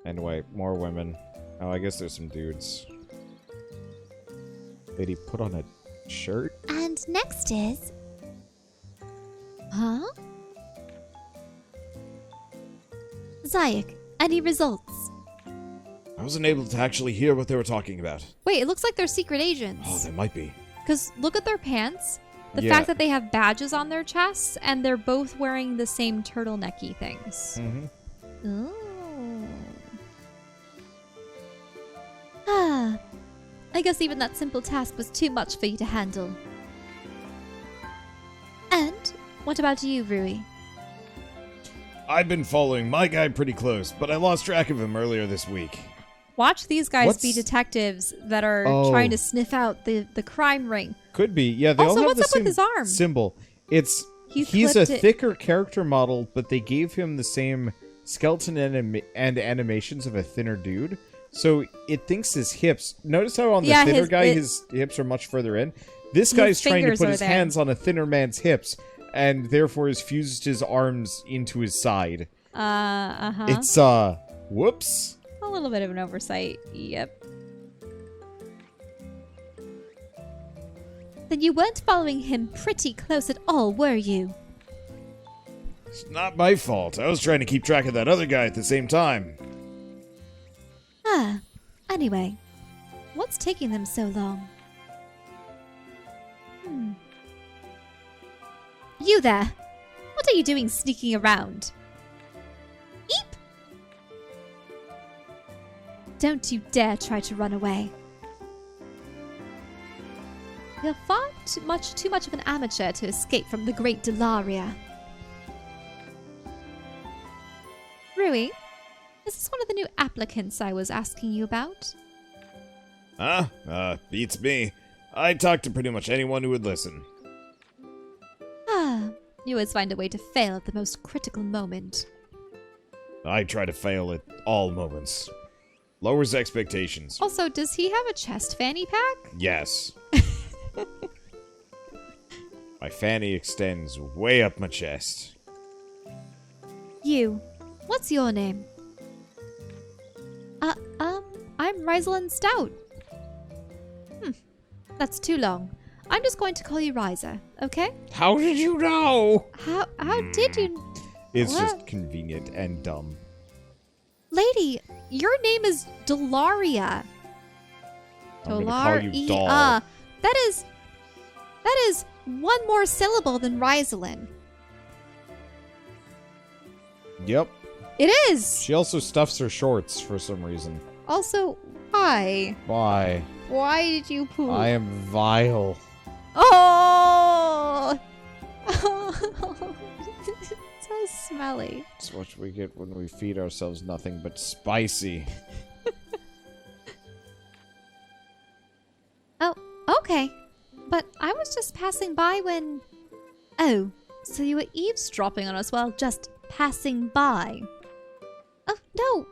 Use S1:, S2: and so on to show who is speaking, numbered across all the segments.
S1: Anyway, more women. Oh, I guess there's some dudes. Lady put on a shirt?
S2: And next is... Huh? Zayak, any results?
S3: I wasn't able to actually hear what they were talking about.
S4: Wait, it looks like they're secret agents.
S3: Oh, they might be.
S4: Because look at their pants. The
S1: Yeah.
S4: fact that they have badges on their chests, and they're both wearing the same turtlenecky things.
S1: Mm-hmm.
S4: Ooh.
S2: Ah, I guess even that simple task was too much for you to handle. And what about you, Rui?
S3: I've been following my guy pretty close, but I lost track of him earlier this week.
S4: Watch these guys
S1: What's-
S4: be detectives that are
S1: Oh.
S4: trying to sniff out the crime ring.
S1: Could be. Yeah, they all
S4: Also,
S1: have
S4: what's
S1: the
S4: up with
S1: same
S4: his arm?
S1: symbol. He's
S4: He's
S1: a
S4: clipped it.
S1: thicker character model, but they gave him the same skeleton and animations of a thinner dude. So it thinks his hips. Notice how on the
S4: Yeah,
S1: thinner guy, his hips are much further in. This guy's trying to
S4: fingers
S1: put
S4: are
S1: his
S4: there.
S1: hands on a thinner man's hips, and therefore has fused his arms into his side.
S4: Uh-huh.
S1: It's, whoops.
S4: A little bit of an oversight. Yep.
S2: Then you weren't following him pretty close at all, were you?
S3: It's not my fault. I was trying to keep track of that other guy at the same time.
S2: Ah, anyway, what's taking them so long? You there! What are you doing sneaking around? Eep! Don't you dare try to run away. You're far too much of an amateur to escape from the great Delaria. Rui, is this one of the new applicants I was asking you about?
S3: Huh? Beats me. I talk to pretty much anyone who would listen.
S2: Ah, you always find a way to fail at the most critical moment.
S3: I try to fail at all moments. Lowers expectations.
S4: Also, does he have a chest fanny pack?
S3: Yes. My fanny extends way up my chest.
S2: You, what's your name? I'm Reisalin Stout. That's too long. I'm just going to call you Ryza, okay?
S3: How did you know?
S2: How did you...
S1: It's
S2: What?
S1: just convenient and dumb.
S2: Lady, your name is Delaria.
S1: I'm gonna call you Doll.
S2: That is one more syllable than Reisalin.
S1: Yep.
S2: It is!
S1: She also stuffs her shorts for some reason.
S4: Also, why?
S1: Why?
S4: Why did you poop?
S1: I am vile.
S4: Oh! So smelly.
S1: It's what we get when we feed ourselves nothing but spicy.
S2: Oh, okay. But I was just passing by when... Oh, so you were eavesdropping on us while just passing by. Oh, no.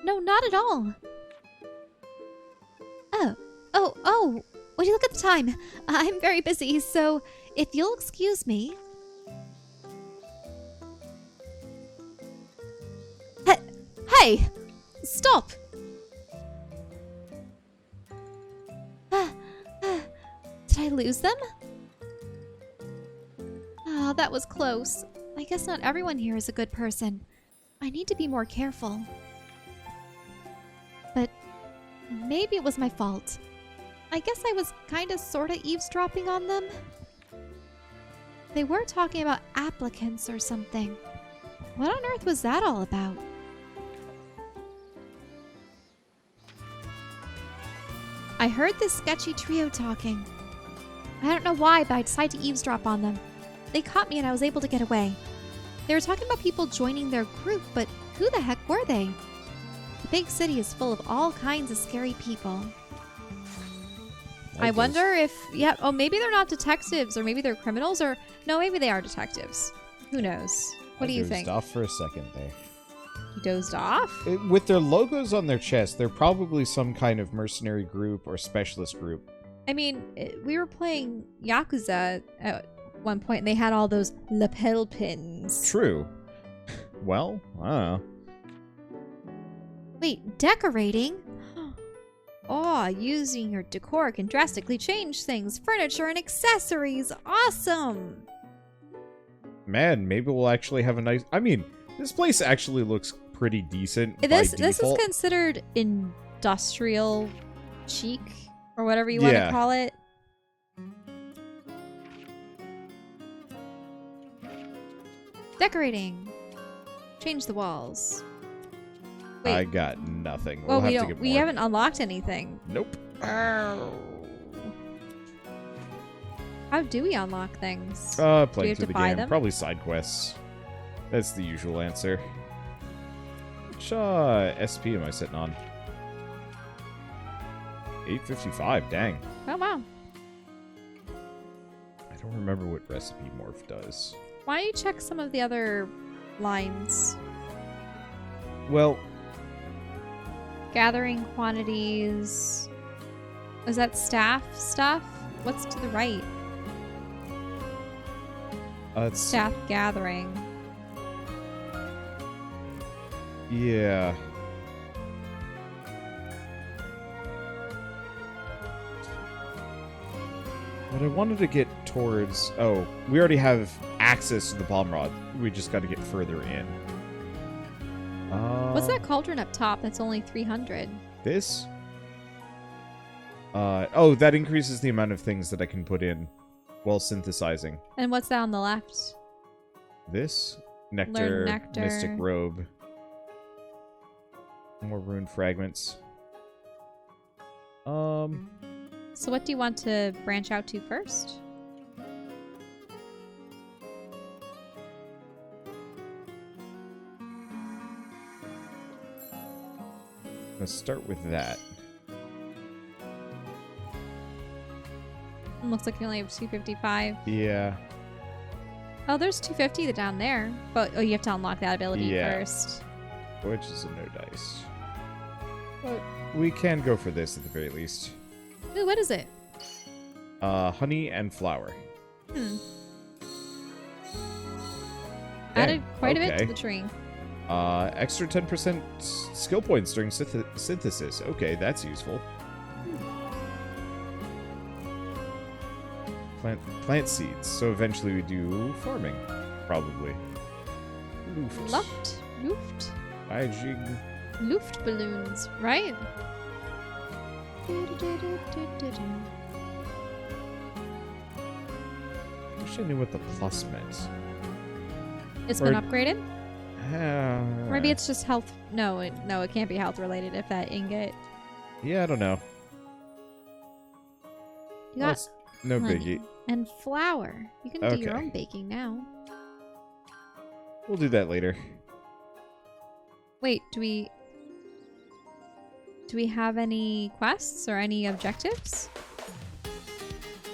S2: No, not at all. Oh. Would you look at the time? I'm very busy, so if you'll excuse me... Hey! Stop! Did I lose them? Oh, that was close. I guess not everyone here is a good person. I need to be more careful. But maybe it was my fault. I guess I was kinda sorta eavesdropping on them. They were talking about applicants or something. What on earth was that all about? I heard this sketchy trio talking. I don't know why, but I decided to eavesdrop on them. They caught me and I was able to get away. They were talking about people joining their group, but who the heck were they? The big city is full of all kinds of scary people.
S4: I wonder if... Yeah, oh, maybe they're not detectives, or maybe they're criminals, or... No, maybe they are detectives. Who knows? What do you think?
S1: Off for a second there.
S4: You dozed off?
S1: With their logos on their chest, they're probably some kind of mercenary group or specialist group.
S4: I mean, we were playing Yakuza at one point, and they had all those lapel pins.
S1: True. Well, I don't know.
S2: Wait, decorating? Oh, using your decor can drastically change things. Furniture and accessories. Awesome.
S1: Man, maybe we'll actually have a nice... I mean, this place actually looks pretty decent
S2: This
S1: by
S2: is
S1: default.
S2: considered industrial chic or whatever you want to
S1: Yeah.
S2: call it. Decorating. Change the walls. Wait.
S1: I got nothing.
S2: Well,
S1: We'll have to get
S2: we
S1: more.
S2: haven't unlocked anything.
S1: Nope.
S2: How do we unlock things?
S1: Playing
S2: have
S1: through
S2: to
S1: the
S2: buy
S1: game.
S2: them?
S1: Probably side quests. That's the usual answer. Which SP am I sitting on? 855, dang.
S2: Oh, wow.
S1: I don't remember what recipe morph does.
S2: Why don't you check some of the other lines?
S1: Well,
S2: Gathering quantities. Is that staff stuff? What's to the right?
S1: it's...
S2: Staff gathering.
S1: Yeah. But I wanted to get towards... Oh, we already have access to the palm rod. We just got to get further in.
S2: What's that cauldron up top that's only 300?
S1: This? Oh, that increases the amount of things that I can put in while synthesizing.
S2: And what's that on the left?
S1: This? Nectar,
S2: Learn nectar.
S1: Mystic Robe. More rune fragments.
S2: So what do you want to branch out to first?
S1: Let's start with that.
S2: Looks like you only have 255.
S1: Yeah.
S2: Oh, there's 250 down there. But you have to unlock that ability
S1: Yeah.
S2: first.
S1: Which is a no dice. But we can go for this at the very least.
S2: Ooh, what is it?
S1: Honey and flour.
S2: Added quite a bit to
S1: okay.
S2: the tree.
S1: Extra 10% skill points during synthesis. Okay, that's useful. Plant seeds. So eventually we do farming, probably.
S2: Luft
S1: Beijing.
S2: balloons, right?
S1: Wish I knew what the plus meant.
S2: It's been
S1: Or-
S2: upgraded? Maybe it's just health. No, it can't be health related if that ingot.
S1: Yeah, I don't know.
S2: You
S1: Well,
S2: got
S1: it's no
S2: honey
S1: biggie.
S2: and flour. You can do your
S1: Okay.
S2: own baking now.
S1: We'll do that later.
S2: Wait, do we have any quests or any objectives?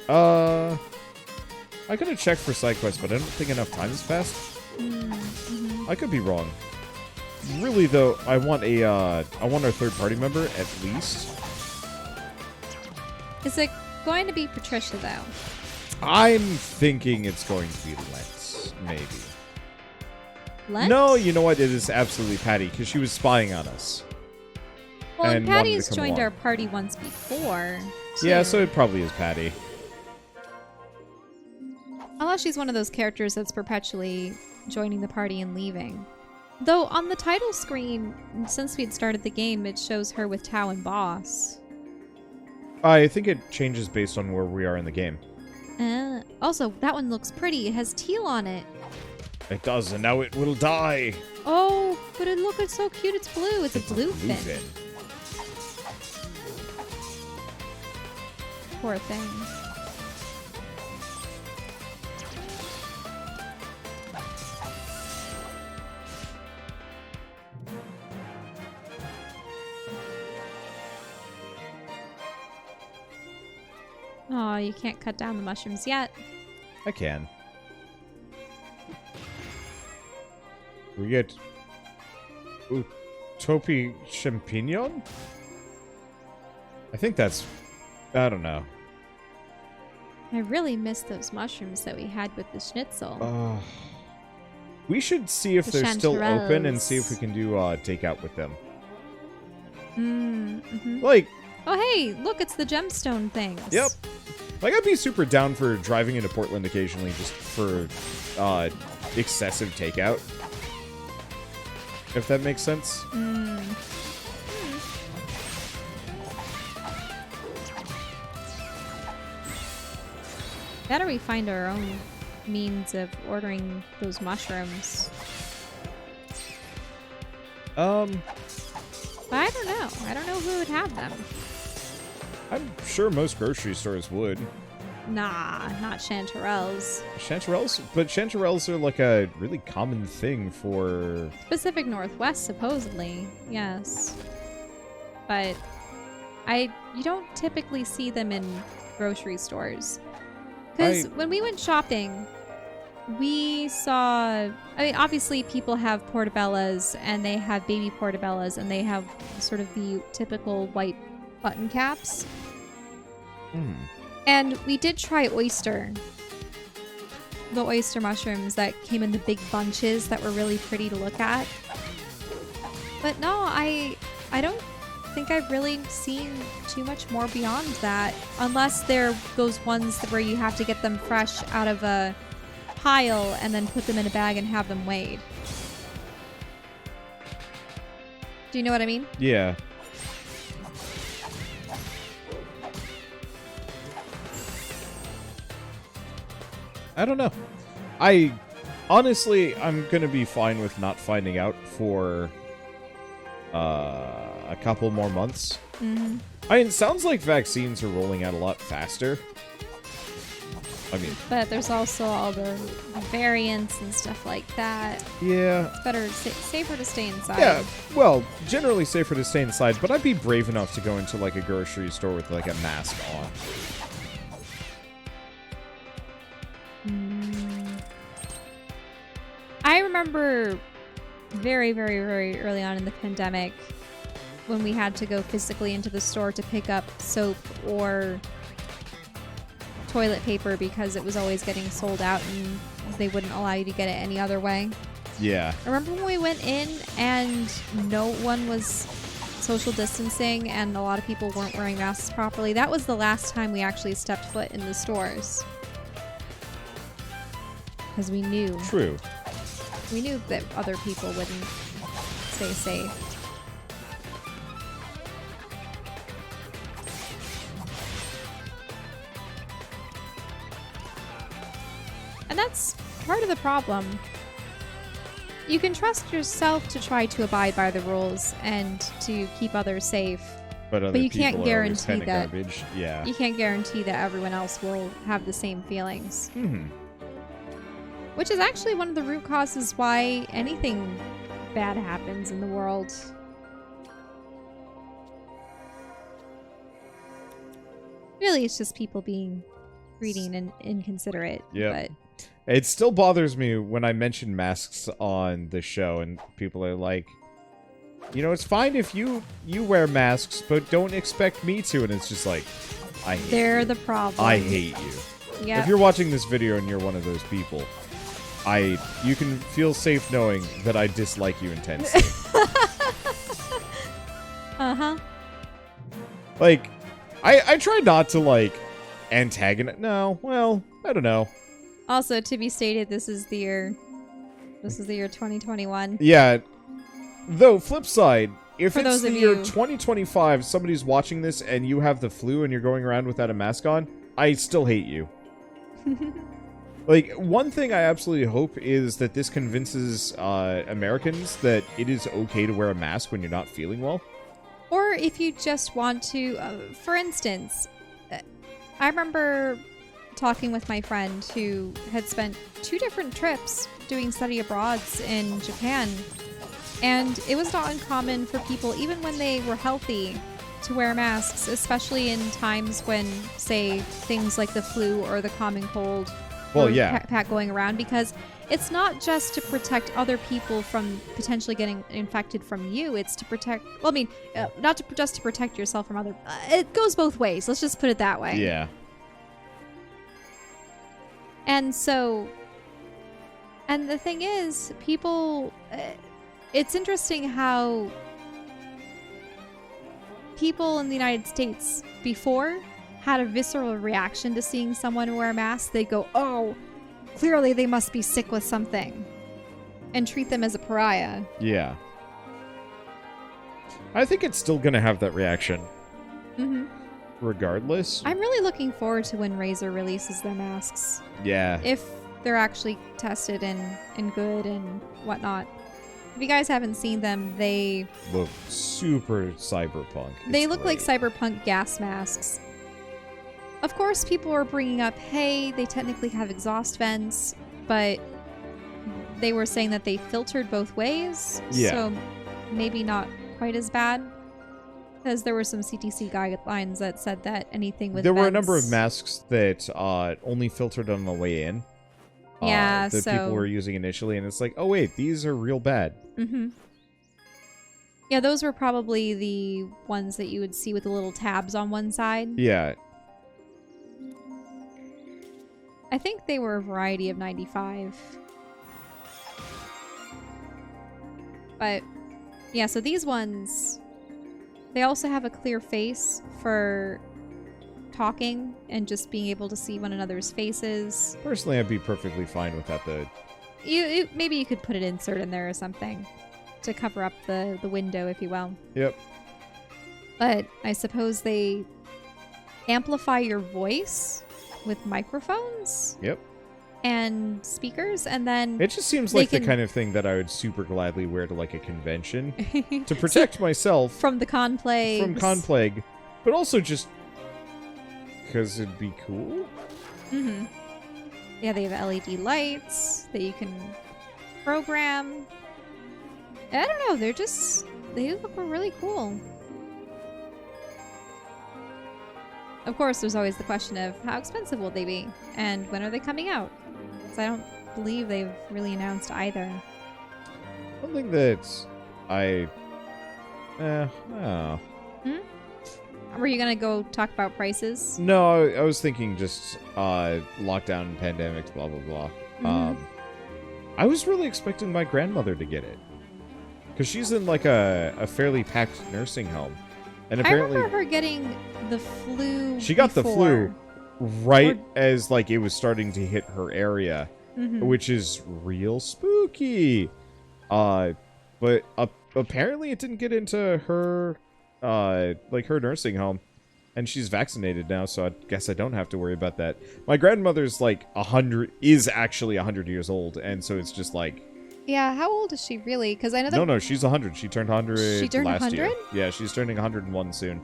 S1: I could have checked for side quests, but I don't think enough time has passed. I could be wrong. Really, though, I want our third-party member at least.
S2: Is it going to be Patricia though?
S1: I'm thinking it's going to be Lent, maybe.
S2: Lent?
S1: No, you know what? It is absolutely Patty, because she was spying on us.
S2: Well,
S1: and
S2: and
S1: wanted
S2: Patty's
S1: to come
S2: joined
S1: along.
S2: our party once before.
S1: Yeah,
S2: too.
S1: so it probably is Patty.
S2: Unless she's one of those characters that's perpetually joining the party and leaving. Though on the title screen, since we'd started the game, it shows her with Tao and Boss.
S1: I think it changes based on where we are in the game.
S2: Also, that one looks pretty. It has teal on it.
S1: It does, and now it will die.
S2: Oh, but it's so cute. It's blue. It's a blue fin. Poor thing. Oh, you can't cut down the mushrooms yet.
S1: I can. We get Utopi Champignon? I think that's... I don't know.
S2: I really miss those mushrooms that we had with the schnitzel.
S1: We should see if
S2: The
S1: they're still open and
S2: chanterelles.
S1: see if we can do takeout with them.
S2: Mm-hmm.
S1: Like,
S2: Oh, hey, look, it's the gemstone things.
S1: yep. Like, I'd be super down for driving into Portland occasionally just for excessive takeout. If that makes sense.
S2: Better we find our own means of ordering those mushrooms. But I don't know. I don't know who would have them.
S1: I'm sure most grocery stores would.
S2: Nah, not chanterelles.
S1: Chanterelles? But chanterelles are like a really common thing for...
S2: Pacific Northwest, supposedly. Yes. But you don't typically see them in grocery stores. Because when we went shopping, we saw... I mean, obviously people have portobellas, and they have baby portobellas, and they have sort of the typical white button caps. And we did try oyster. The oyster mushrooms that came in the big bunches that were really pretty to look at. But no, I don't think I've really seen too much more beyond that. Unless they're those ones where you have to get them fresh out of a pile and then put them in a bag and have them weighed. Do you know what I mean?
S1: Yeah. I don't know. Honestly, I'm gonna be fine with not finding out for a couple more months.
S2: Mm-hmm.
S1: I mean, it sounds like vaccines are rolling out a lot faster. I mean,
S2: But there's also all the variants and stuff like that.
S1: yeah.
S2: It's better, safer to stay inside.
S1: Yeah, well, generally safer to stay inside, but I'd be brave enough to go into, like, a grocery store with, like, a mask on.
S2: I remember very, very, very early on in the pandemic when we had to go physically into the store to pick up soap or toilet paper because it was always getting sold out and they wouldn't allow you to get it any other way.
S1: Yeah.
S2: I remember when we went in and no one was social distancing and a lot of people weren't wearing masks properly. That was the last time we actually stepped foot in the stores. Because we knew.
S1: True.
S2: We knew that other people wouldn't stay safe. And that's part of the problem. You can trust yourself to try to abide by the rules and to keep others safe.
S1: But other
S2: you
S1: people
S2: can't
S1: are always
S2: guarantee
S1: kinda
S2: that.
S1: garbage. Yeah.
S2: You can't guarantee that everyone else will have the same feelings. Which is actually one of the root causes why anything bad happens in the world. Really, it's just people being greedy and inconsiderate.
S1: Yep.
S2: But
S1: It still bothers me when I mention masks on the show and people are like, you know, it's fine if you wear masks, but don't expect me to. And it's just like, I hate
S2: they're
S1: you.
S2: the problem.
S1: I hate you.
S2: Yep.
S1: If you're watching this video and you're one of those people, you can feel safe knowing that I dislike you intensely.
S2: Uh-huh.
S1: Like, I try not to, like, antagonize. No, well, I don't know.
S2: Also, to be stated, this is the year 2021.
S1: Yeah. Though, flip side, if
S2: For
S1: it's
S2: those
S1: the
S2: of
S1: year
S2: you-
S1: 2025, somebody's watching this and you have the flu and you're going around without a mask on, I still hate you. Like, one thing I absolutely hope is that this convinces Americans that it is okay to wear a mask when you're not feeling well.
S2: Or if you just want to, for instance, I remember talking with my friend who had spent 2 different trips doing study abroads in Japan. And it was not uncommon for people, even when they were healthy, to wear masks, especially in times when, say, things like the flu or the common cold
S1: Well,
S2: were
S1: yeah.
S2: going around, because it's not just to protect other people from potentially getting infected from you. It's to protect, well, I mean, not to just to protect yourself from other, it goes both ways. Let's just put it that way.
S1: Yeah.
S2: And so, and the thing is, people, it's interesting how
S4: people in the United States before had a visceral reaction to seeing someone wear a mask, they'd go, oh, clearly they must be sick with something, and treat them as a pariah.
S1: Yeah. I think it's still going to have that reaction.
S4: Mm-hmm.
S1: Regardless.
S4: I'm really looking forward to when Razer releases their masks.
S1: Yeah.
S4: If they're actually tested and good and whatnot. If you guys haven't seen them, they
S1: look super cyberpunk.
S4: They
S1: It's
S4: look
S1: great.
S4: like cyberpunk gas masks. Of course, people are bringing up, hey, they technically have exhaust vents, but they were saying that they filtered both ways.
S1: Yeah.
S4: So maybe not quite as bad. Because there were some CTC guidelines that said that anything with
S1: There were a number of
S4: vents-
S1: masks that only filtered on the way in.
S4: Yeah,
S1: that people
S4: so-
S1: were using initially, and it's like, oh wait, these are real bad.
S4: Mm-hmm. Yeah, those were probably the ones that you would see with the little tabs on one side.
S1: Yeah.
S4: I think they were a variety of 95. But, yeah, so these ones, they also have a clear face for talking and just being able to see one another's faces.
S1: Personally, I'd be perfectly fine without the...
S4: Maybe you could put an insert in there or something to cover up the window, if you will.
S1: Yep.
S4: But I suppose they amplify your voice with microphones
S1: Yep.
S4: and speakers, and then
S1: It just seems
S4: They
S1: like the
S4: can-
S1: kind of thing that I would super gladly wear to like a convention to protect myself
S4: from the con plague.
S1: from con plague, but also just because it'd be cool.
S4: Mm-hmm. Yeah, they have LED lights that you can program. I don't know. They look really cool. Of course, there's always the question of how expensive will they be and when are they coming out? Because I don't believe they've really announced either.
S1: One thing that oh.
S4: Were you gonna go talk about prices?
S1: No, I was thinking just lockdown, pandemics, blah blah blah.
S4: Mhm.
S1: I was really expecting my grandmother to get it because she's in like a fairly packed nursing home, and
S4: I
S1: apparently
S4: remember her getting the flu.
S1: she got the
S4: before.
S1: flu right as like it was starting to hit her area,
S4: Mhm.
S1: which is real spooky. But apparently it didn't get into her like her nursing home, and she's vaccinated now, so I guess I don't have to worry about that. My grandmother's like 100, is actually 100 years old, and so it's just like,
S4: Yeah, how old is she really? Because I know that.
S1: no, she's 100. She turned 100
S4: She turned
S1: last year.
S4: 100?
S1: Yeah, she's turning 101 soon.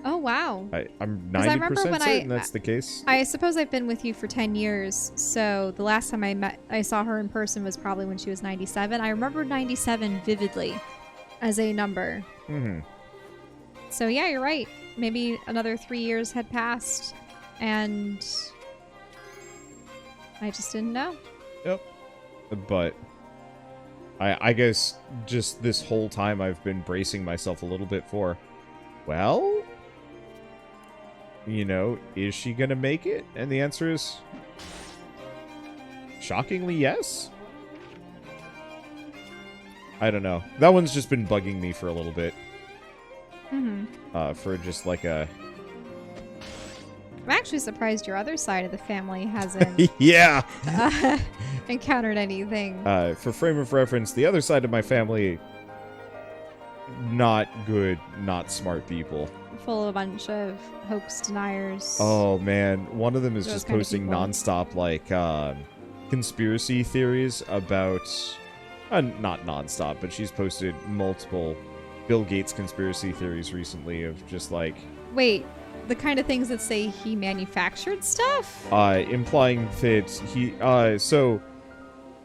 S4: Oh wow.
S1: I'm
S4: 'Cause I remember
S1: 90%
S4: when
S1: certain that's the case.
S4: I suppose I've been with you for 10 years, so the last time I saw her in person was probably when she was 97. I remember 97 vividly as a number.
S1: Mm-hmm.
S4: So yeah, you're right. Maybe another 3 years had passed, and I just didn't know.
S1: Yep. But I guess just this whole time I've been bracing myself a little bit for, well, you know, is she gonna make it? And the answer is shockingly yes. I don't know. That one's just been bugging me for a little bit.
S4: Mm-hmm.
S1: For just like a
S4: I'm actually surprised your other side of the family hasn't
S1: yeah.
S4: encountered anything.
S1: For frame of reference, the other side of my family, not good, not smart people.
S4: Full of a bunch of hoax deniers.
S1: Oh man, one of them is
S4: Those
S1: just
S4: kind of
S1: posting
S4: people.
S1: nonstop like conspiracy theories about not nonstop, but she's posted multiple Bill Gates conspiracy theories recently of just like
S4: Wait, the kind of things that say he manufactured stuff?
S1: implying that he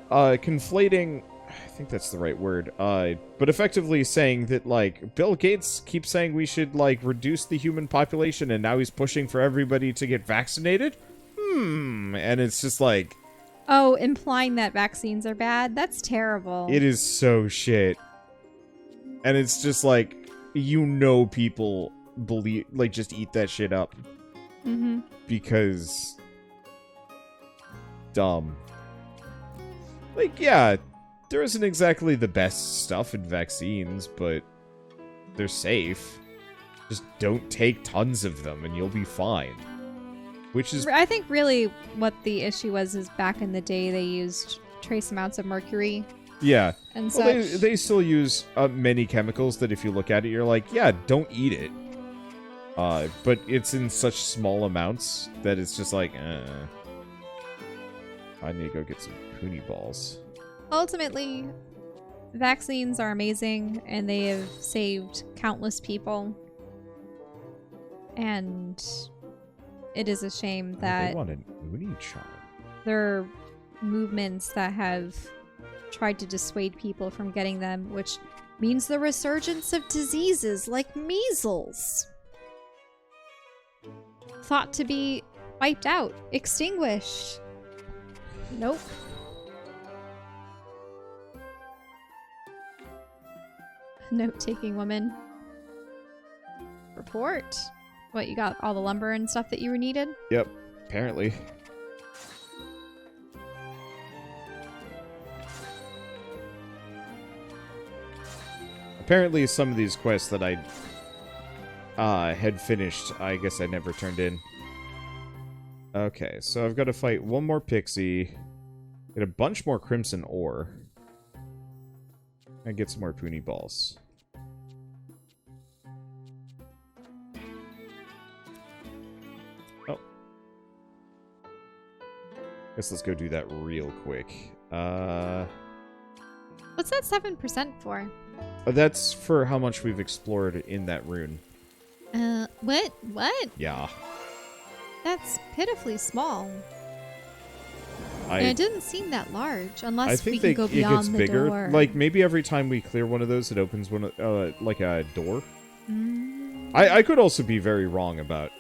S1: conflating, I think that's the right word, but effectively saying that like Bill Gates keeps saying we should like reduce the human population, and now he's pushing for everybody to get vaccinated. And it's just like,
S4: Oh, implying that vaccines are bad? That's terrible.
S1: it is so shit. And it's just like, you know, people believe, like, just eat that shit up.
S4: Mm-hmm.
S1: Because dumb. Like, yeah, there isn't exactly the best stuff in vaccines, but they're safe. Just don't take tons of them and you'll be fine. Which is...
S4: I think really what the issue was is back in the day they used trace amounts of mercury.
S1: Yeah.
S4: And
S1: well,
S4: such.
S1: they still use many chemicals that if you look at it, you're like, yeah, don't eat it. But it's in such small amounts that it's just like, I need to go get some Poonie balls.
S4: Ultimately, vaccines are amazing and they have saved countless people. And it is a shame that
S1: They want an Uni child.
S4: there are movements that have tried to dissuade people from getting them, which means the resurgence of diseases like measles. Thought to be wiped out, extinguished. Nope. Note-taking woman. Report. What, you got all the lumber and stuff that you were needed?
S1: Yep, apparently. Apparently some of these quests that I had finished, I guess I never turned in. Okay, so I've got to fight one more pixie, get a bunch more crimson ore, and get some more Poonie balls. Oh. Guess let's go do that real quick.
S4: What's that 7% for?
S1: That's for how much we've explored in that rune.
S4: What? What?
S1: Yeah.
S4: That's pitifully small.
S1: I
S4: And it didn't seem that large, unless
S1: I
S4: we
S1: think
S4: can go
S1: it
S4: beyond
S1: gets
S4: the
S1: bigger.
S4: door.
S1: Like, maybe every time we clear one of those, it opens one, like a door.
S4: Mm.
S1: I could also be very wrong about...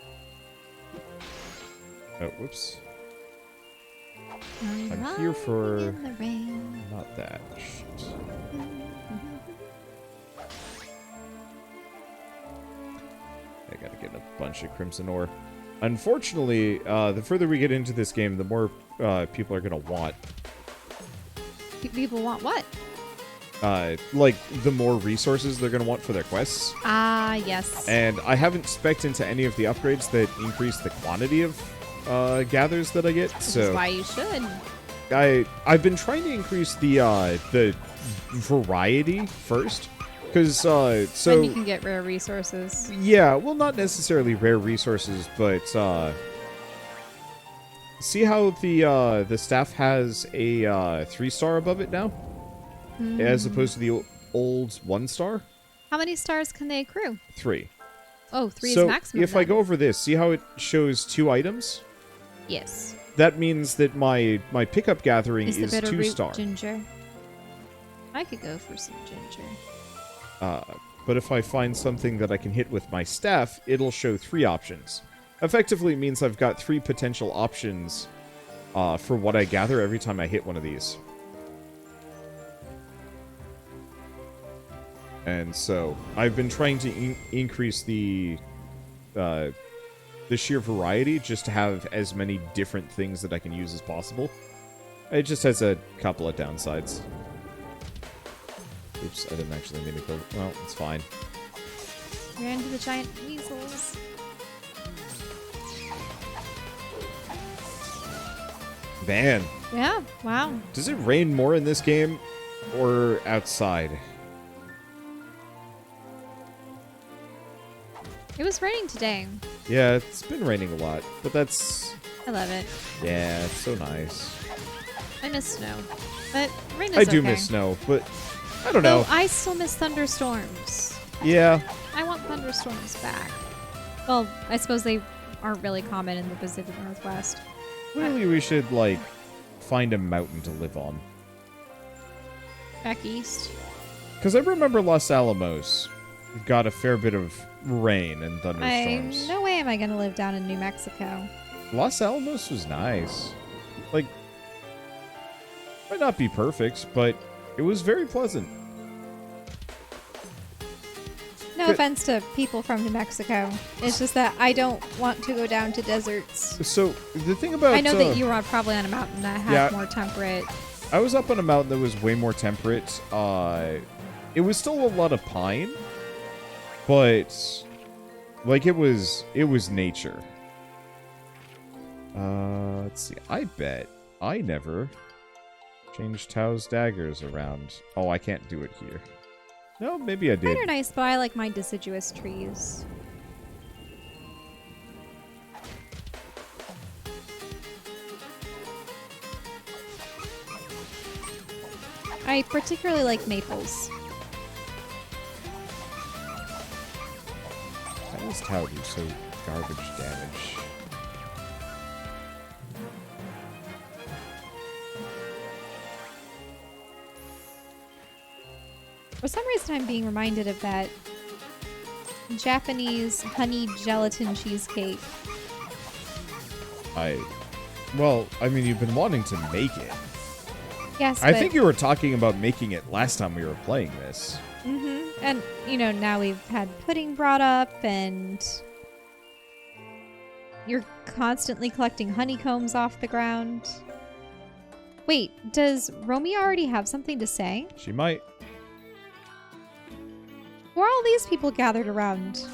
S1: Oh, whoops. I'm here for...
S4: In the rain.
S1: Not that. Shit. I gotta get a bunch of crimson ore. Unfortunately, the further we get into this game, the more people are gonna want.
S4: People want what?
S1: Like, the more resources they're gonna want for their quests.
S4: Ah, yes.
S1: And I haven't spec'd into any of the upgrades that increase the quantity of gathers that I get.
S4: Which
S1: So
S4: is why you should.
S1: I've been trying to increase the variety first, because so
S4: Then you can get rare resources.
S1: yeah, well, not necessarily rare resources, but see how the staff has a 3-star above it now, as opposed to the old 1-star.
S4: How many stars can they accrue?
S1: 3.
S4: Oh, 3
S1: So
S4: is maximum.
S1: if I
S4: then.
S1: go over this, see how it shows 2 items?
S4: Yes.
S1: That means that my pickup gathering
S4: Is the
S1: is
S4: bitter root
S1: 2-star.
S4: ginger? I could go for some ginger.
S1: But if I find something that I can hit with my staff, it'll show 3 options. Effectively, it means I've got 3 potential options for what I gather every time I hit one of these. And so, I've been trying to increase the sheer variety just to have as many different things that I can use as possible. It just has a couple of downsides. Oops, I didn't actually mean to go... Well, it's fine.
S4: Ran into the giant weasels.
S1: Man,
S4: Yeah, wow.
S1: does it rain more in this game or outside?
S4: It was raining today.
S1: Yeah, it's been raining a lot, but that's...
S4: I love it.
S1: Yeah, it's so nice.
S4: I miss snow. But rain is
S1: I do
S4: okay.
S1: miss snow, but I don't know.
S4: Though I still miss thunderstorms.
S1: Yeah,
S4: I want thunderstorms back. Well, I suppose they aren't really common in the Pacific Northwest.
S1: really we should, like, find a mountain to live on.
S4: Back east.
S1: Because I remember Los Alamos got a fair bit of rain and thunderstorms.
S4: No way am I going to live down in New Mexico.
S1: Los Alamos was nice. Like, might not be perfect, but it was very pleasant.
S4: No
S1: But-
S4: offense to people from New Mexico. It's just that I don't want to go down to deserts.
S1: So, the thing about...
S4: I know that you were probably on a mountain that had
S1: yeah.
S4: more temperate.
S1: I was up on a mountain that was way more temperate. It was still a lot of pine, but Like, it was nature. Let's see. I bet I never changed Tao's daggers around. Oh, I can't do it here. No, maybe I did.
S4: Kind of nice, but I like my deciduous trees. I particularly like maples.
S1: How does Tao do so garbage damage?
S4: For some reason, I'm being reminded of that Japanese honey gelatin cheesecake.
S1: Well, I mean, you've been wanting to make it.
S4: Yes,
S1: I think you were talking about making it last time we were playing this.
S4: Mm-hmm. And, you know, now we've had pudding brought up, and you're constantly collecting honeycombs off the ground. Wait, does Romy already have something to say?
S1: She might.
S4: Who are all these people gathered around?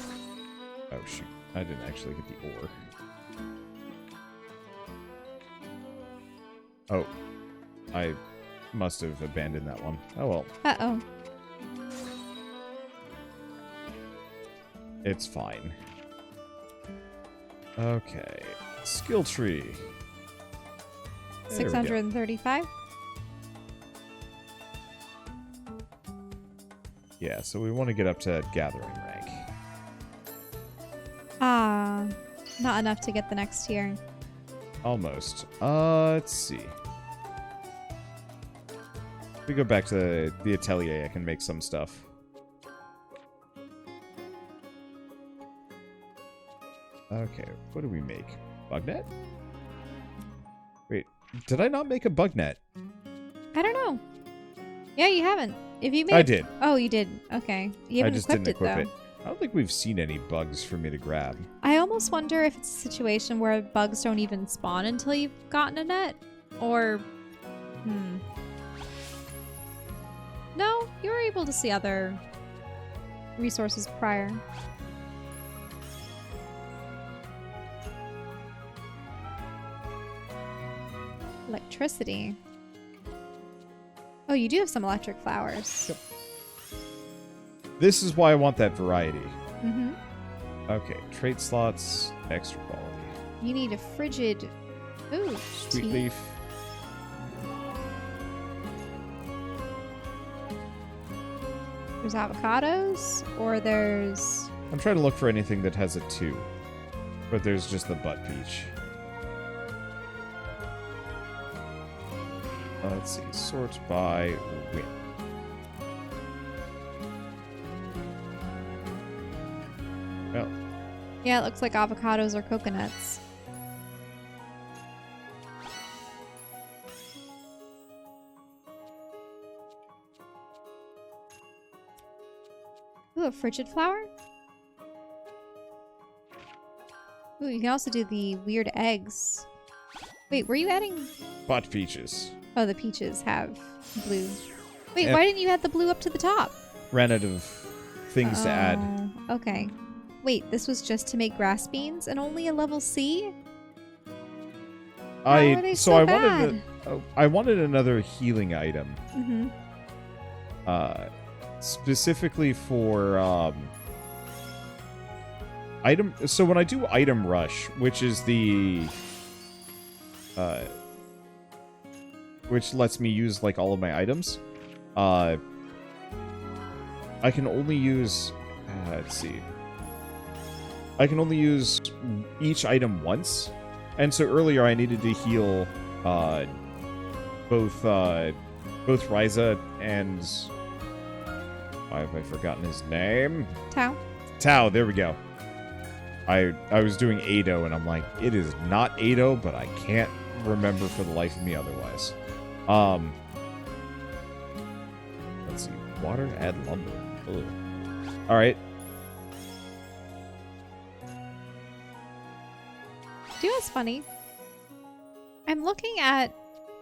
S1: Oh, shoot. I didn't actually get the ore. Oh. I must have abandoned that one. Oh, well.
S4: Uh-oh.
S1: It's fine. Okay. Skill tree. There we go.
S4: 635?
S1: Yeah, so we want to get up to gathering rank.
S4: Ah, not enough to get the next tier.
S1: Almost. Let's see. If we go back to the Atelier, I can make some stuff. Okay, what do we make? Bug net? Wait, did I not make a bug net?
S4: I don't know. Yeah, you haven't. If you made,
S1: I did.
S4: Oh, you did. Okay. You
S1: I
S4: haven't
S1: just
S4: equipped
S1: didn't equip
S4: though.
S1: it. I don't think we've seen any bugs for me to grab.
S4: I almost wonder if it's a situation where bugs don't even spawn until you've gotten a net, or no, you were able to see other resources prior. Electricity. Oh, you do have some electric flowers.
S1: Yep. This is why I want that variety.
S4: Mm-hmm.
S1: Okay, trait slots, extra quality.
S4: You need a frigid food.
S1: Sweet leaf.
S4: There's avocados, or there's...
S1: I'm trying to look for anything that has a 2. But there's just the butt peach. Let's see. Sort by win. Well,
S4: Yeah, it looks like avocados or coconuts. Ooh, a frigid flower? Ooh, you can also do the weird eggs. Wait, were you adding...
S1: butt peaches.
S4: Oh, the peaches have blue. Wait,
S1: Yep.
S4: why didn't you add the blue up to the top?
S1: Ran out of things to add.
S4: Okay. Wait, this was just to make grass beans and only a level C? How are they so
S1: I
S4: bad?
S1: I wanted another healing item.
S4: Mm-hmm.
S1: Specifically for item. So when I do item rush, which is the which lets me use like all of my items, I can only use let's see. I can only use each item once, and so earlier I needed to heal both Ryza and why have I forgotten his name?
S4: Tao?
S1: Tao, there we go. I was doing Ado, and I'm like, it is not Ado, but I can't remember for the life of me otherwise. Let's see. Water, add lumber. Ugh. All right.
S4: Do you know what's funny? I'm looking at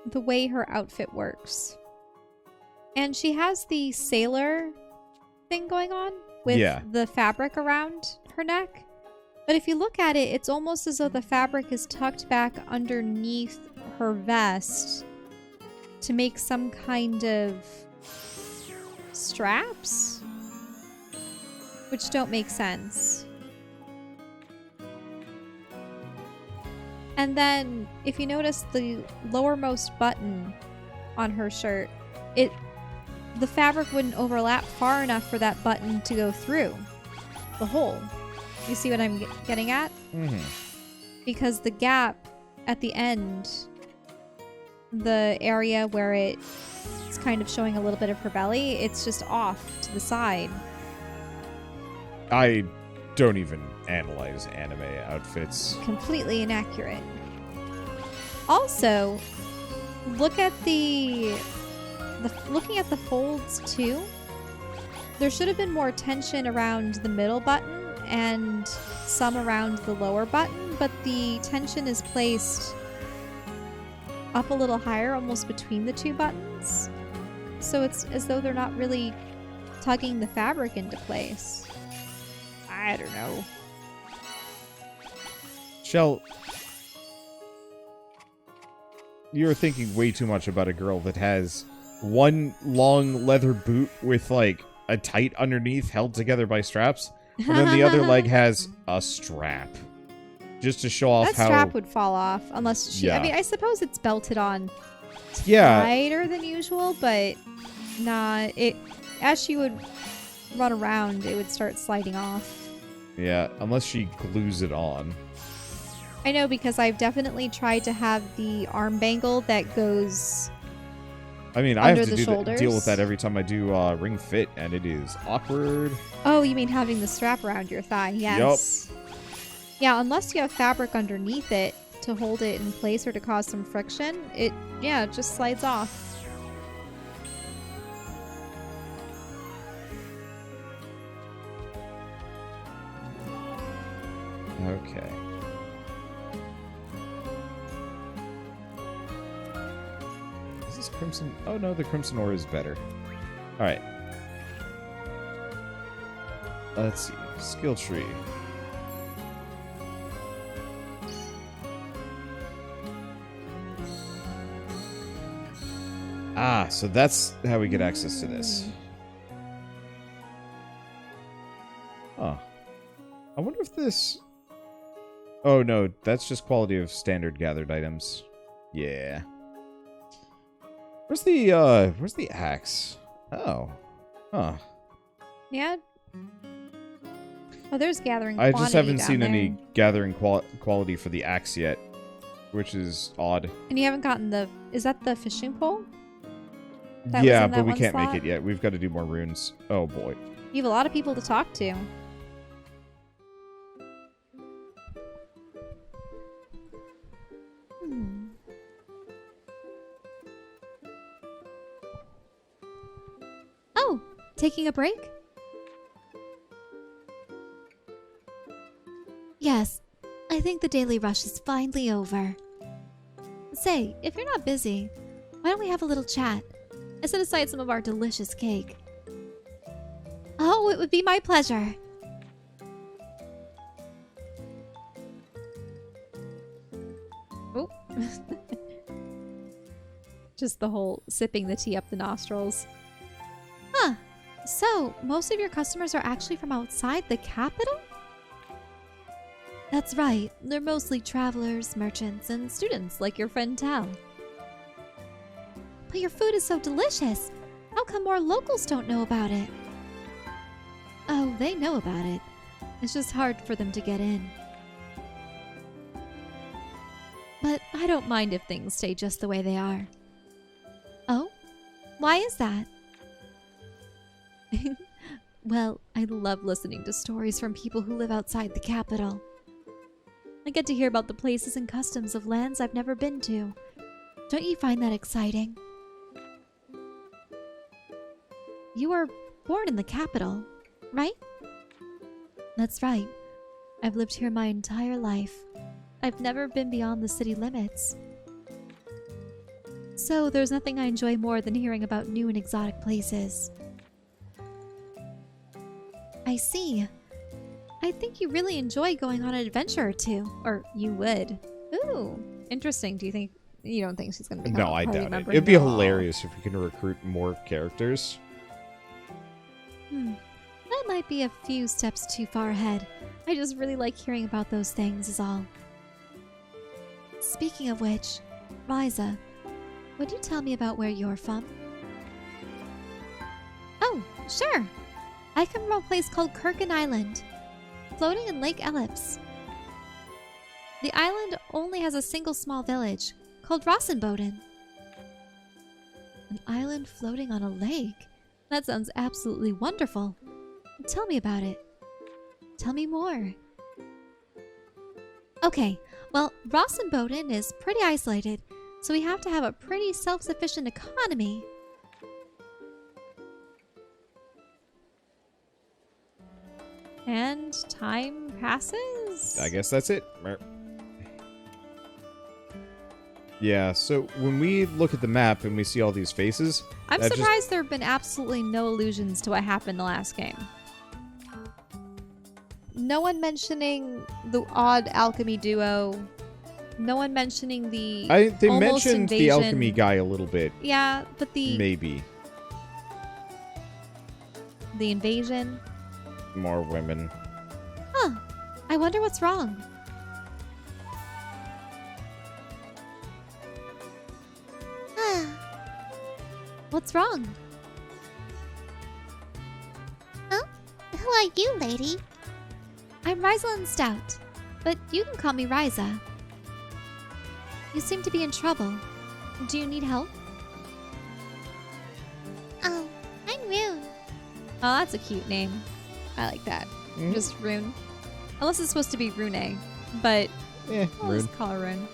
S4: the way her outfit works. And she has the sailor thing going on with
S1: Yeah.
S4: the fabric around her neck. But if you look at it, it's almost as though the fabric is tucked back underneath her vest to make some kind of straps, which don't make sense. And then if you notice the lowermost button on her shirt, the fabric wouldn't overlap far enough for that button to go through the hole. You see what I'm getting at?
S1: Mm-hmm.
S4: Because the gap at the end, the area where it's kind of showing a little bit of her belly, it's just off to the side.
S1: I don't even analyze anime outfits.
S4: Completely inaccurate. Also, look at looking at the folds too. There should have been more tension around the middle button and some around the lower button, but the tension is placed up a little higher, almost between the two buttons. So it's as though they're not really tugging the fabric into place. I don't know.
S1: Shell, you're thinking way too much about a girl that has one long leather boot with, like, a tight underneath held together by straps, and then the other leg has a strap. Just to show off
S4: that
S1: how...
S4: strap would fall off, unless she...
S1: Yeah.
S4: I mean, I suppose it's belted on
S1: Yeah.
S4: tighter than usual, but not... As she would run around, it would start sliding off.
S1: Yeah, unless she glues it on.
S4: I know, because I've definitely tried to have the arm bangle that goes
S1: I mean, I have
S4: under
S1: to
S4: the
S1: deal with that
S4: shoulders.
S1: every time I do Ring Fit, and it is awkward.
S4: Oh, you mean having the strap around your thigh? Yes. Yeah, unless you have fabric underneath it to hold it in place or to cause some friction, it just slides off.
S1: Okay. Is this Crimson? Oh no, the Crimson Ore is better. Alright. Let's see. Skill tree. Ah, so that's how we get access to this. Huh. I wonder if this... Oh no, that's just quality of standard gathered items. Yeah. Where's the axe? Oh. Huh.
S4: Yeah. Oh, there's gathering
S1: I
S4: quantity
S1: just haven't
S4: down
S1: seen
S4: there.
S1: any gathering quality for the axe yet, which is odd.
S4: And you haven't gotten the... Is that the fishing pole? That was
S1: Yeah,
S4: in that
S1: but we
S4: one
S1: can't
S4: slot?
S1: make it yet. We've got to do more runes. Oh boy.
S4: You have a lot of people to talk to.
S2: Oh, taking a break? Yes, I think the daily rush is finally over. Say, if you're not busy, why don't we have a little chat? I set aside some of our delicious cake. Oh, it would be my pleasure.
S4: Oh. Just the whole sipping the tea up the nostrils.
S2: Huh. So, most of your customers are actually from outside the capital? That's right. They're mostly travelers, merchants, and students like your friend Tal. But your food is so delicious. How come more locals don't know about it? Oh, they know about it. It's just hard for them to get in. But I don't mind if things stay just the way they are. Oh? Why is that? Well, I love listening to stories from people who live outside the capital. I get to hear about the places and customs of lands I've never been to. Don't you find that exciting? You were born in the capital, right? That's right. I've lived here my entire life. I've never been beyond the city limits. So there's nothing I enjoy more than hearing about new and exotic places. I see. I I think you really enjoy going on an adventure or two. Or you would.
S4: Ooh, interesting. Do you think you don't think she's gonna become
S1: No,
S4: a
S1: I
S4: party
S1: doubt it.
S4: member?
S1: It'd be
S4: No.
S1: hilarious if we can recruit more characters.
S2: That might be a few steps too far ahead. I just really like hearing about those things is all. Speaking of which, Ryza, would you tell me about where you're from? Oh, sure. I come from a place called Kurken Island, floating in Lake Ellipse. The island only has a single small village called Rossenboden. An island floating on a lake? That sounds absolutely wonderful. Tell me about it. Tell me more. Okay, well, Rossenboden is pretty isolated, so we have to have a pretty self-sufficient economy.
S4: And time passes?
S1: I guess that's it. Yeah, so when we look at the map and we see all these faces,
S4: I'm
S1: that
S4: surprised there have been absolutely no allusions to what happened the last game. No one mentioning the odd alchemy duo. No one mentioning the
S1: they
S4: almost
S1: mentioned the
S4: invasion.
S1: alchemy guy a little bit.
S4: Yeah, but the
S1: Maybe.
S4: invasion.
S1: More women.
S2: Huh. I wonder what's wrong. What's wrong?
S5: Huh? Who are you, lady?
S2: I'm Reisalin Stout, but you can call me Ryza. You seem to be in trouble. Do you need help?
S5: Oh, I'm Rune.
S4: Oh, that's a cute name. I like that.
S1: Mhm.
S4: Just Rune. Unless it's supposed to be Rune, but
S1: Yeah,
S4: we'll
S1: rude.
S4: just call her Rune.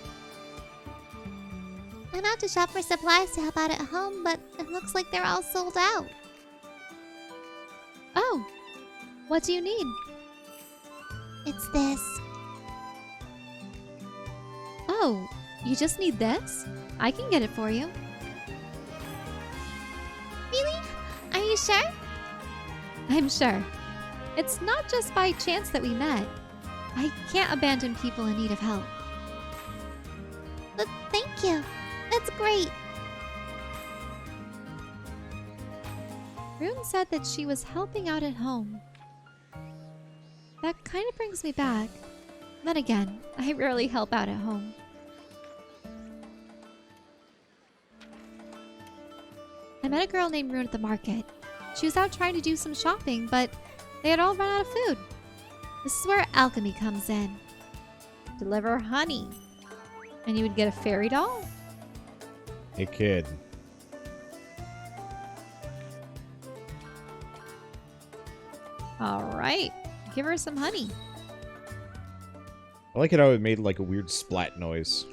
S5: I'm out to shop for supplies to help out at home, but it looks like they're all sold out.
S2: Oh, what do you need?
S5: It's this.
S2: Oh, you just need this? I can get it for you.
S5: Really? Are you sure?
S2: I'm sure. It's not just by chance that we met. I can't abandon people in need of help.
S5: But thank you. That's great.
S2: Rune said that she was helping out at home. That kind of brings me back. Then again, I rarely help out at home. I met a girl named Rune at the market. She was out trying to do some shopping, but they had all run out of food. This is where alchemy comes in.
S4: Deliver honey. And you would get a fairy doll?
S1: Hey, kid.
S4: Alright. Give her some honey.
S1: I like it how it made like a weird splat noise.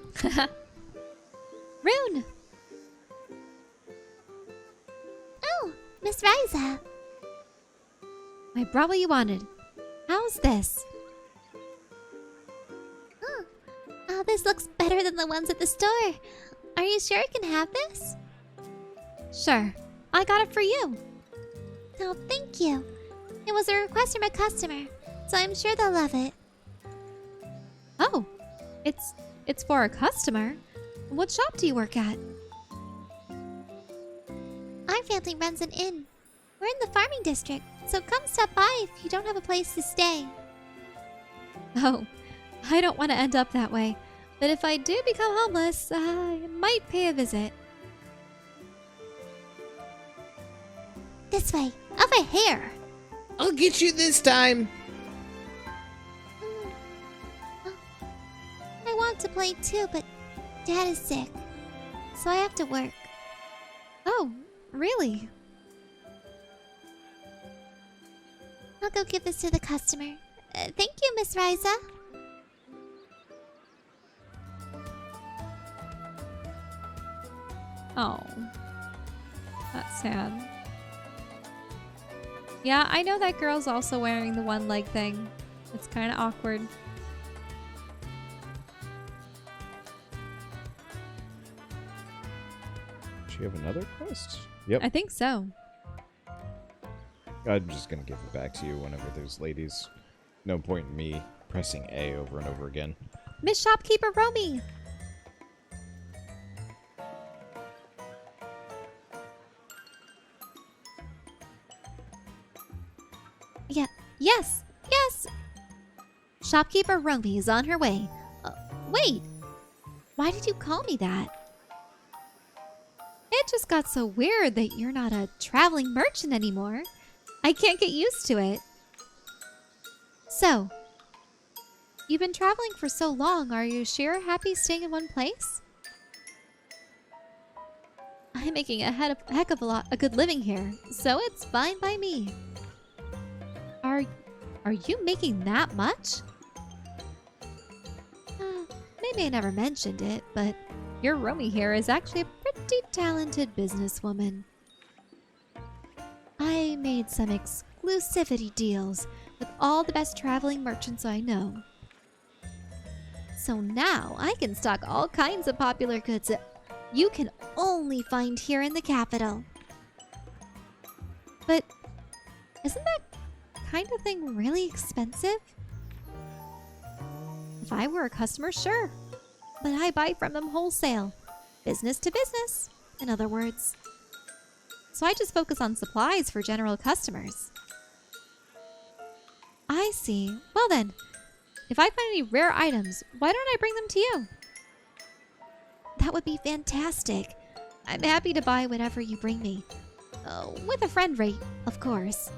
S2: Rune!
S5: Oh, Miss Ryza.
S2: I brought what you wanted. How's this?
S5: Oh, this looks better than the ones at the store. Are you sure I can have this?
S2: Sure. I got it for you.
S5: Oh, thank you. It was a request from a customer, so I'm sure they'll love it.
S2: Oh, it's for a customer. What shop do you work at?
S5: Our family runs an inn. We're in the farming district, so come stop by if you don't have a place to stay.
S2: Oh, I don't want to end up that way. But if I do become homeless, I might pay a visit.
S5: This way, over here.
S3: I'll get you this time.
S5: Oh, I want to play too, but Dad is sick, so I have to work.
S2: Oh, really?
S5: I'll go give this to the customer. Thank you, Miss Ryza.
S4: Oh. That's sad. Yeah, I know that girl's also wearing the one leg thing. It's kind of awkward.
S1: Does she have another quest? Yep.
S4: I think so.
S1: I'm just gonna give it back to you whenever there's ladies. no point in me pressing A over and over again.
S2: Miss Shopkeeper Romy! Yeah, yes! Shopkeeper Romy is on her way. Wait! Why did you call me that? It just got so weird that you're not a traveling merchant anymore. I can't get used to it. So, you've been traveling for so long, are you sure happy staying in one place? I'm making a heck of a good living here, so it's fine by me. Are you making that much? Maybe I never mentioned it, but your Romy here is actually a pretty talented businesswoman. I made some exclusivity deals with all the best traveling merchants I know. So now I can stock all kinds of popular goods that you can only find here in the capital. But isn't that kind of thing really expensive? If I were a customer, sure. But I buy from them wholesale. Business to business, in other words. So I just focus on supplies for general customers. I see. Well then, if I find any rare items, why don't I bring them to you? That would be fantastic. I'm happy to buy whatever you bring me. With a friend rate, of course.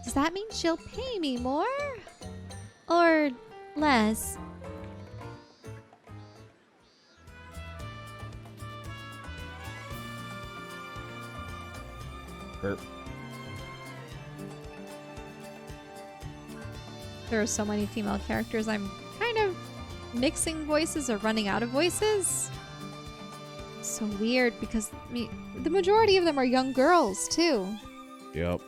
S2: Does that mean she'll pay me more? Or less?
S1: Burp.
S4: There are so many female characters. I'm kind of mixing voices or running out of voices. So weird because the majority of them are young girls too.
S1: Yep.